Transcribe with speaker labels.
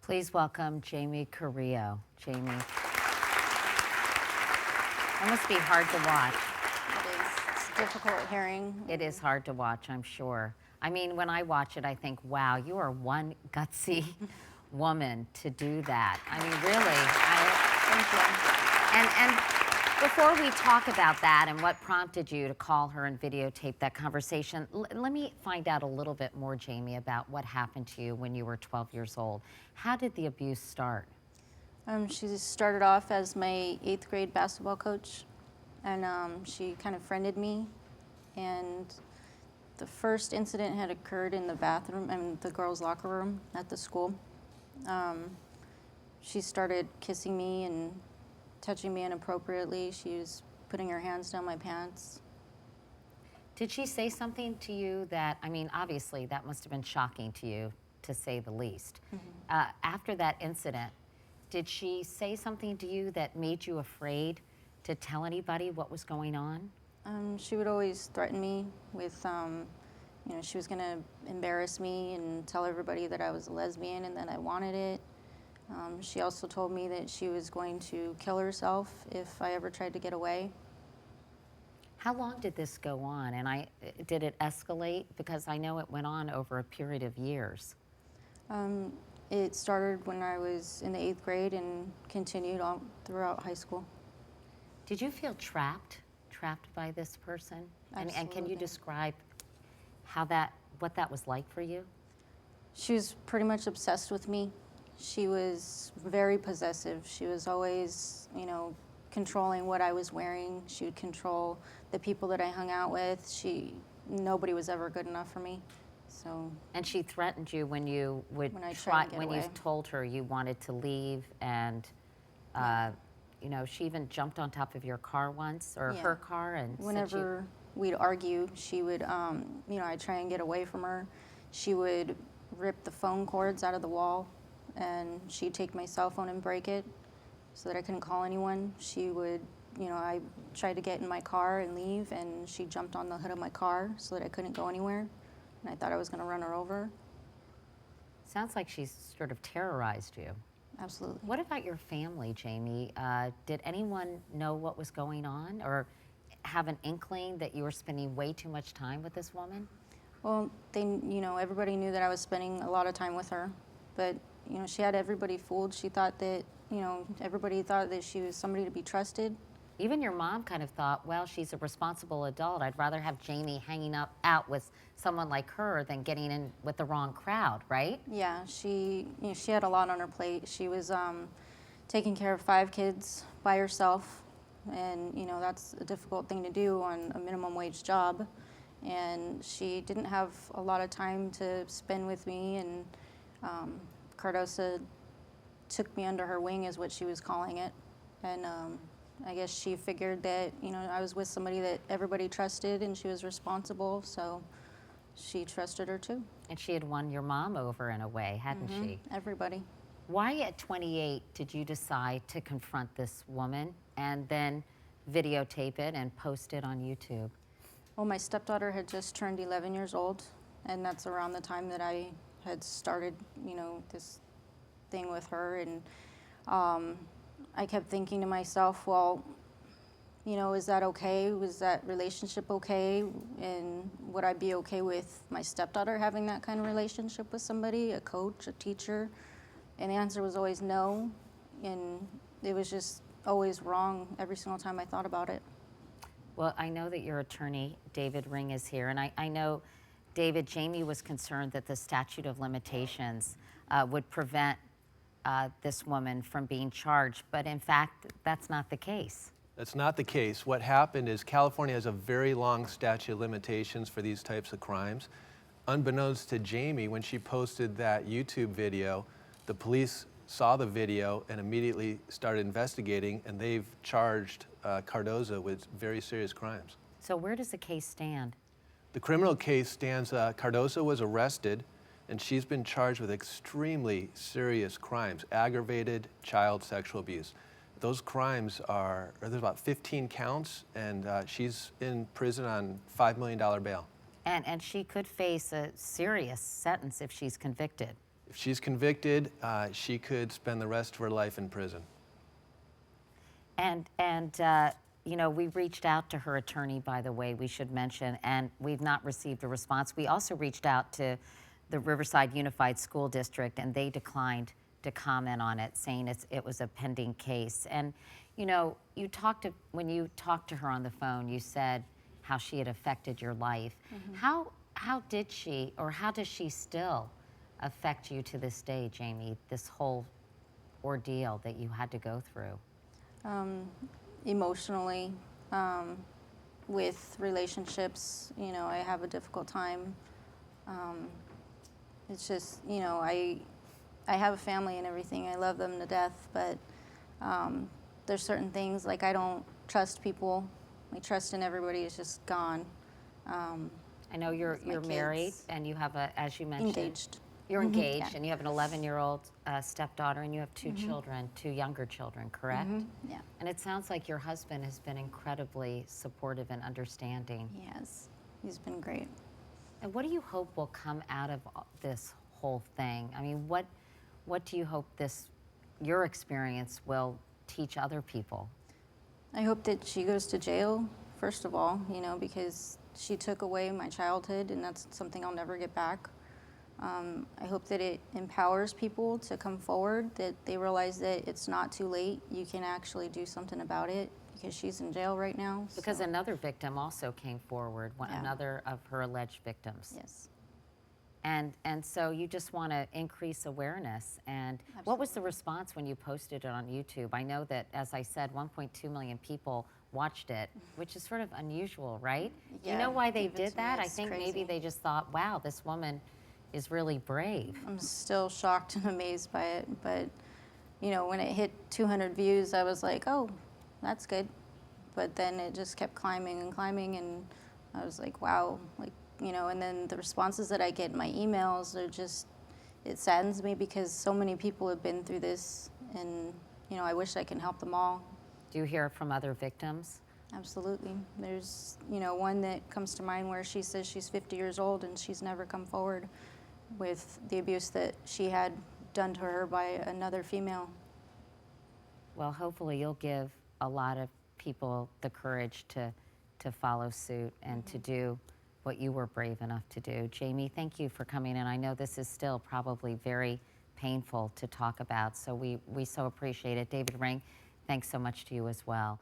Speaker 1: Please welcome Jaime Carrillo. Jaime. That must be hard to watch.
Speaker 2: It is. It's difficult hearing.
Speaker 1: It is hard to watch, I'm sure. I mean, when I watch it, I think, wow, you are one gutsy woman to do that. I mean, really.
Speaker 2: Thank you.
Speaker 1: And before we talk about that and what prompted you to call her and videotape that conversation, let me find out a little bit more, Jaime, about what happened to you when you were 12 years old. How did the abuse start?
Speaker 2: She started off as my 8th grade basketball coach, and she kind of friended me. And the first incident had occurred in the bathroom, in the girls' locker room at the school. She started kissing me and touching me inappropriately. She was putting her hands down my pants.
Speaker 1: Did she say something to you that, I mean, obviously that must have been shocking to you, to say the least.
Speaker 2: Mm-hmm.
Speaker 1: After that incident, did she say something to you that made you afraid to tell anybody what was going on?
Speaker 2: She would always threaten me with, she was gonna embarrass me and tell everybody that I was a lesbian and that I wanted it. She also told me that she was going to kill herself if I ever tried to get away.
Speaker 1: How long did this go on? And did it escalate? Because I know it went on over a period of years.
Speaker 2: It started when I was in the 8th grade and continued on throughout high school.
Speaker 1: Did you feel trapped by this person? And can you
Speaker 2: Absolutely.
Speaker 1: describe what that was like for you?
Speaker 2: She was pretty much obsessed with me. She was very possessive. She was always, controlling what I was wearing. She would control the people that I hung out with. Nobody was ever good enough for me. So.
Speaker 1: And she threatened you when you would
Speaker 2: When I
Speaker 1: try,
Speaker 2: tried to get
Speaker 1: when you
Speaker 2: away.
Speaker 1: told her you wanted to leave, and she even jumped on top of your car once, or
Speaker 2: Yeah.
Speaker 1: her car, and
Speaker 2: Whenever we'd argue, she would, I'd try and get away from her. She would rip the phone cords out of the wall, and she'd take my cell phone and break it so that I couldn't call anyone. She would, I tried to get in my car and leave, and she jumped on the hood of my car so that I couldn't go anywhere, and I thought I was going to run her over.
Speaker 1: Sounds like she's sort of terrorized you.
Speaker 2: Absolutely.
Speaker 1: What about your family, Jaime? Did anyone know what was going on, or have an inkling that you were spending way too much time with this woman?
Speaker 2: Well, everybody knew that I was spending a lot of time with her, but, she had everybody fooled. She thought that, everybody thought that she was somebody to be trusted.
Speaker 1: Even your mom kind of thought, well, she's a responsible adult. I'd rather have Jaime hanging out with someone like her than getting in with the wrong crowd, right?
Speaker 2: Yeah, she had a lot on her plate. She was taking care of 5 kids by herself, and that's a difficult thing to do on a minimum wage job. And she didn't have a lot of time to spend with me, and Cardosa took me under her wing, is what she was calling it. And I guess she figured that I was with somebody that everybody trusted, and she was responsible, so she trusted her too.
Speaker 1: And she had won your mom over in a way, hadn't she?
Speaker 2: Everybody.
Speaker 1: Why at 28 did you decide to confront this woman and then videotape it and post it on YouTube?
Speaker 2: Well, my stepdaughter had just turned 11 years old, and that's around the time that I had started, this thing with her. And I kept thinking to myself, well, is that okay? Was that relationship okay? And would I be okay with my stepdaughter having that kind of relationship with somebody, a coach, a teacher? And the answer was always no. And it was just always wrong every single time I thought about it.
Speaker 1: Well, I know that your attorney, David Ring, is here, and I know, David, Jaime was concerned that the statute of limitations would prevent this woman from being charged, but in fact, that's not the case.
Speaker 3: That's not the case. What happened is California has a very long statute of limitations for these types of crimes. Unbeknownst to Jaime, when she posted that YouTube video, the police saw the video and immediately started investigating, and they've charged Cardosa with very serious crimes.
Speaker 1: So where does the case stand?
Speaker 3: The criminal case stands, Cardosa was arrested, and she's been charged with extremely serious crimes, aggravated child sexual abuse. Those crimes there's about 15 counts, and she's in prison on $5 million bail.
Speaker 1: And she could face a serious sentence if she's convicted.
Speaker 3: If she's convicted, she could spend the rest of her life in prison.
Speaker 1: And you know, we reached out to her attorney, by the way, we should mention, and we've not received a response. We also reached out to the Riverside Unified School District, and they declined to comment on it, saying it was a pending case. And you know, when you talked to her on the phone, you said how she had affected your life. How did she, or how does she still affect you to this day, Jaime, this whole ordeal that you had to go through?
Speaker 2: Emotionally, with relationships, you know, I have a difficult time. It's just, you know, I have a family and everything. I love them to death, but there's certain things, like I don't trust people. My trust in everybody is just gone.
Speaker 1: I know you're married,
Speaker 2: kids.
Speaker 1: and you have as you mentioned,
Speaker 2: Engaged.
Speaker 1: you're engaged,
Speaker 2: Yeah.
Speaker 1: and you have an 11-year-old stepdaughter, and you have two children, two younger children, correct?
Speaker 2: Yeah.
Speaker 1: And it sounds like your husband has been incredibly supportive and understanding.
Speaker 2: He has. He's been great.
Speaker 1: And what do you hope will come out of this whole thing? I mean, what do you hope your experience will teach other people?
Speaker 2: I hope that she goes to jail, first of all, you know, because she took away my childhood, and that's something I'll never get back. I hope that it empowers people to come forward, that they realize that it's not too late. You can actually do something about it, because she's in jail right now.
Speaker 1: Because
Speaker 2: so-
Speaker 1: another victim also came forward,
Speaker 2: Yeah.
Speaker 1: another of her alleged victims.
Speaker 2: Yes.
Speaker 1: And so you just want to increase awareness. And what was the response when you posted it on YouTube? I know that, as I said, 1.2 million people watched it, which is sort of unusual, right? Do you
Speaker 2: Yeah,
Speaker 1: know why they
Speaker 2: even to
Speaker 1: did
Speaker 2: me,
Speaker 1: that? I
Speaker 2: it's
Speaker 1: think
Speaker 2: crazy.
Speaker 1: maybe they just thought, wow, this woman is really brave.
Speaker 2: I'm still shocked and amazed by it, but you know, when it hit 200 views, I was like, oh, that's good. But then it just kept climbing and climbing, and I was like, wow, like, you know, and then the responses that I get in my emails are just, it saddens me, because so many people have been through this, and you know, I wish I can help them all.
Speaker 1: Do you hear from other victims?
Speaker 2: Absolutely. There's, you know, one that comes to mind where she says she's 50 years old and she's never come forward with the abuse that she had done to her by another female.
Speaker 1: Well, hopefully you'll give a lot of people the courage to follow suit and to do what you were brave enough to do. Jaime, thank you for coming in. I know this is still probably very painful to talk about, so we so appreciate it. David Ring, thanks so much to you as well.